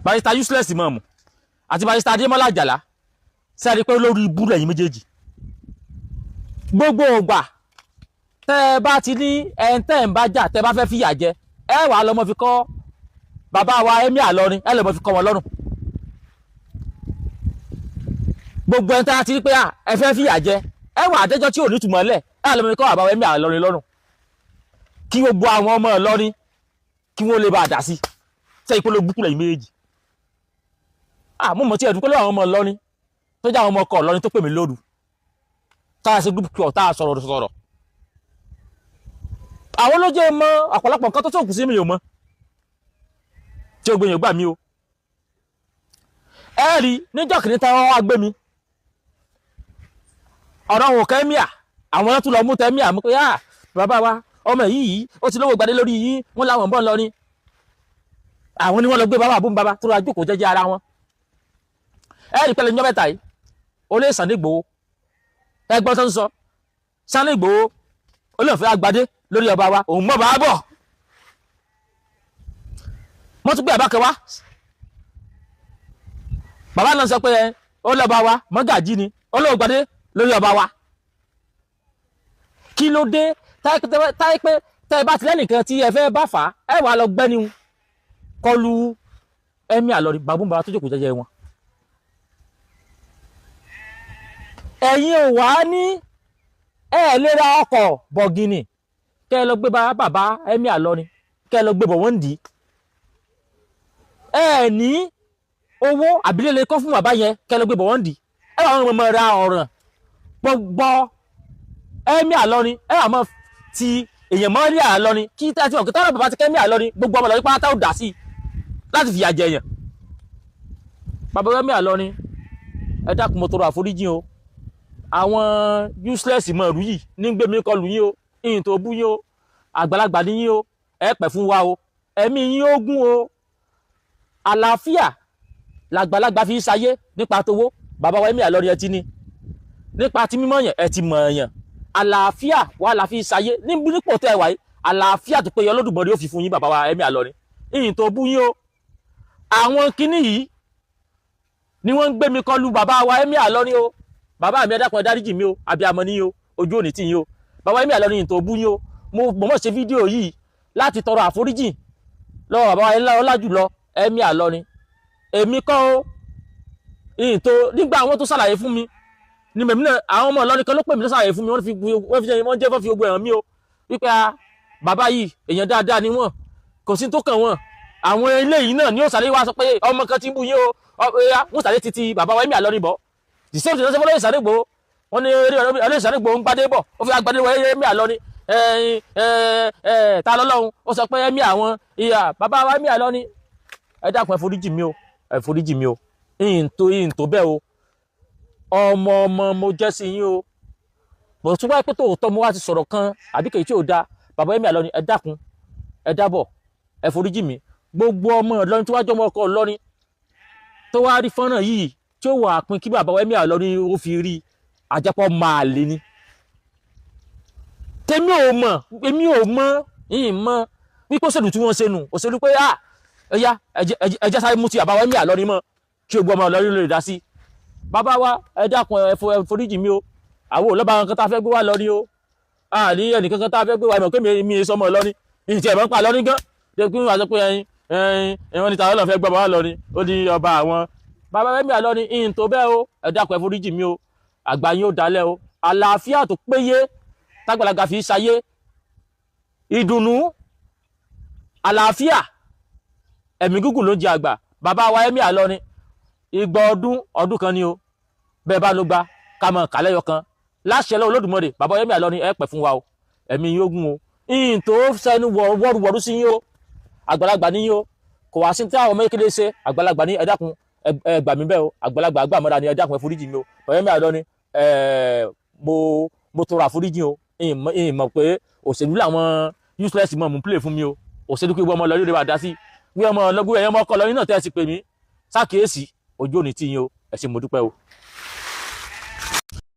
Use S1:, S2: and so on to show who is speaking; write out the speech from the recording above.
S1: Barrister useless mọ̀ọ́mù àti Barrister Adémọ́lá Àjàlá sẹ́ẹ̀rí pé lórí ibú lẹ́yìn méjèèjì gbogbo ògbà tẹ́ ẹ bá ti ní ẹ̀ńtẹ́ ń bá jà tẹ́ bá fẹ́ fìyà jẹ ẹ wàá lọ́mọ fi kọ́ bàbá wa Emir Ìlọrin ẹ lọ́mọ fi kọ́ wọn lọ́rùn gbogbo ẹ̀ńtẹ́ àti pé ẹ fẹ́ fìyà jẹ ẹ wà àdẹ́jọ́ tí ò ní túmọ̀ lẹ̀ ẹ lọ́mọ fi kọ́ bàbá wa Emir Ìlọrin lọ́rùn kí gbogbo àwọn ọmọ Ìlọrin kí wọ́n lè bá a dà sí sẹ́yìn pé ló búkú lẹ́yìn méjèèjì mo mọ̀ tí ẹ̀dùnkọ́ lọ́wọ́ àwọn ọmọ Ìlọrin tó jẹ́ àwọn ọmọ ọkọ̀ Ìlọrin tó pè mí lóru táà sí group call táà sọ̀rọ̀ àwọn ló jẹ́ mọ́ ọ̀pọ̀lọpọ̀ nǹkan tó tó kù sí mi ò mọ̀ tí ó gbìyànjú gbà mí o ẹ rí níjọ́ kìíní táwọn wá gbé mi ọ̀rọ̀ òun kẹ́míà àwọn ọ̀rọ̀ tún lọ mú tẹ́míà mú pé bàbá wa ọmọ yìí ó ti lówó gbadé lórí yìí wọ́n láwọn bọ́ Ìlọrin àwọn ni wọ́n lọ gbé bàbá àbúm bàbá tó ra jókòó jẹ́jẹ́ ara wọn ẹ rí pẹ́lẹ́ ní ọ̀bẹ̀ta yìí ó lé Sunday Igboho ẹgbọ́n tó ń sọ Sunday Igboho olóòfẹ́ agbadé lórí ọba wa òun mọ̀ bá bọ̀ wọ́n tún gbé àbákẹ́ wá bàbá náà sọ pé ó lọ́ba wa mọ́gàjí ni olóògbadé lórí ọba wa kí ló dé táyé pé tẹ́ ẹ bá ti lẹ́nìkan tí ẹ fẹ́ bá fà á ẹ wà lọ gbẹ́ni kọlu Emir Ìlọrin bàbúm bàbá tó jókòó jẹ́jẹ́ wọn ẹ̀yin ò wá ní lè ra ọkọ̀ bọ̀gìnì kẹ́ ẹ lọ gbé bàbá Emir Ìlọrin kẹ́ ẹ lọ gbé bọ̀ wọ́n dì ní owó àbílẹ̀ kọ́ fún bàbá yẹn kẹ́ ẹ lọ gbé bọ̀ wọ́n dì ẹ wà wọn mọ̀ ra ọ̀ràn gbọ́ Emir Ìlọrin ẹ wà mọ̀ ti èèyàn mọ́ rí Ìlọrin kí tẹ́ ẹ ti mọ̀ kí tọ́lọ̀ bàbá ti kẹ́ Emir Ìlọrin gbogbo ọmọ Ìlọrin pátá ò dà sí láti fìyà jẹ èèyàn bàbá Emir Ìlọrin ẹ dákun mo tọrọ àforíjì o àwọn useless mọ̀ rú yìí ní gbé mi kọlù yín o ìyìn tó bú yín o àgbàlagbà ní yín o ẹ pẹ́ fún wa o ẹ̀mí yín ó gùn o àlàáfíà làgbàlagbà fi ń sayé nípa tówó bàbá wa Emir Ìlọrin ẹ ti ní nípa ti mímọ̀ yẹn ẹ ti mọ̀ yẹn àlàáfíà wà la fi ń sayé nípò tẹ́ ẹ wáyé àlàáfíà tó péye Olódùmarè ó fi fún yín bàbá wa Emir Ìlọrin ìyìn tó bú yín o àwọn kinní yìí ni wọ́n ń gbé mi kọlù bàbá wa Emir Ìlọrin o bàbá mi ẹ dákun ẹ dáríjì mi o abiyamọ ní o ojú òní tí yín o bàbá Emir Ìlọrin yìí tó bú yín o mo mọ̀ ṣe fídíò yìí láti tọrọ àforíjì lọ́wọ́ bàbá Ọlájùlọ Emir Ìlọrin èmi kọ́ o yìí tó nígbà àwọn tó ṣàlàyé fún mi ni mèmí náà àwọn ọmọ Ìlọrin kan ló pè mí ló ṣàlàyé fún mi wọ́n fi gbogbo ẹ̀hàn mi o wípé bàbá yìí èèyàn dáadáa ni wọ́n kò sí tó kàn wọ́n àwọn ilé yìí náà ni ó ṣàlàyé wá sọ pé ọmọ kan ti ń bú yín o wọ́n ṣàlàyé títí bàbá wa Emir Ìlọrin bọ̀ the same thing lọ́sẹ̀ fọlọ́ Sunday Igboho wọ́n ní eré Sunday Igboho ń gbadé bọ̀ ó fi agbadé wọ Emir Ìlọrin ta lọ́lọ́run ó sọ pé Emir àwọn bàbá wa Emir Ìlọrin ẹ dákun ẹ foríjì mi o ìyìn tó bẹ́ẹ̀ o ọmọ mo jẹ́ sí yín o mo tún wáyé pé tòótọ́ mo wá ti sọ̀rọ̀ kan àbí kèyí tí ò da bàbá Emir Ìlọrin ẹ dákun ẹ dábọ̀ ẹ foríjì mi gbogbo ọmọ Ìlọrin tí wá jọmọ ọkọ Ìlọrin tó wá rí fọ́nrán yìí tí ó wà pín kí bàbá Emir Ìlọrin ó fi rí àjẹpọ̀ máa lè ní tèmi ò mọ̀ yìí mọ̀ wípé òṣèlú tí wọ́n ṣe nù òṣèlú pé ẹ̀yà ẹ̀jẹ̀ sáré mú ti bàbá Emir Ìlọrin mọ́ kí o gbọ́ ọmọ Ìlọrin lè dá sí bàbá wa ẹ dákun ẹ foríjì mi o àwọn olóba kankan tá a fẹ́ gbé wá lọ́rin o ní ẹnìkan kan tá a fẹ́ gbé wá ìmọ̀ pé mi èso ọmọ Ìlọrin ìyìn tí ẹ̀ mọ́ pa lọ́rin gan dẹ́kun wá sọ pé ẹ̀wọ̀n níta ọlọ́run fẹ́ gbọ́ ọmọ Ìlọrin ó ní ọba àwọn bàbá Emir Ìlọrin ìyìn tó bẹ́ẹ̀ o ẹ dákun ẹ foríjì mi o àgbà yín ó dalẹ̀ o àlàáfíà tó péye tágbàlagbà fi ṣayé ìdùnnú àlàáfíà ẹ̀mí gígùn ló jẹ àgbà bàbá wa Emir Ìlọrin ìgbà ọdún kan ni o bẹ́ẹ̀ bá ló gba ká mọ̀ kálẹ́yọ kan láṣẹ lọ́wọ́ Olódùmarè bàbá Emir Ìlọrin ẹ pẹ́ fún wa o ẹ̀mí yín ó gùn o ìyìn tó sẹ́nu wọ́rùwọ́rù sí yín o àgbàlagbà ní yín o kò wá sí tí àwọn ọmọ kékeré ṣe àgbàlagbà ní ẹ dákun ẹ gbà mí bẹ́ẹ̀ o àgbàlagbà àgbà mọ́ra ni ẹ dákun ẹ foríjì mi o bàbá Emir Ìlọrin mo tọrọ àforíjì o ìyìn mọ̀ pé òṣèlú làwọn useless mọ̀ mú play fún mi o òṣèlú pé ọmọ Ìlọrin lè wà dá sí wí ọmọ ọlọ́gbọ́n ẹ̀yọ́ ọmọ ọkọ Ìlọrin náà tẹ́ ẹ sì pè mí sákèésì ojú òní tí yín o ẹ ṣé mo dúpẹ́ o.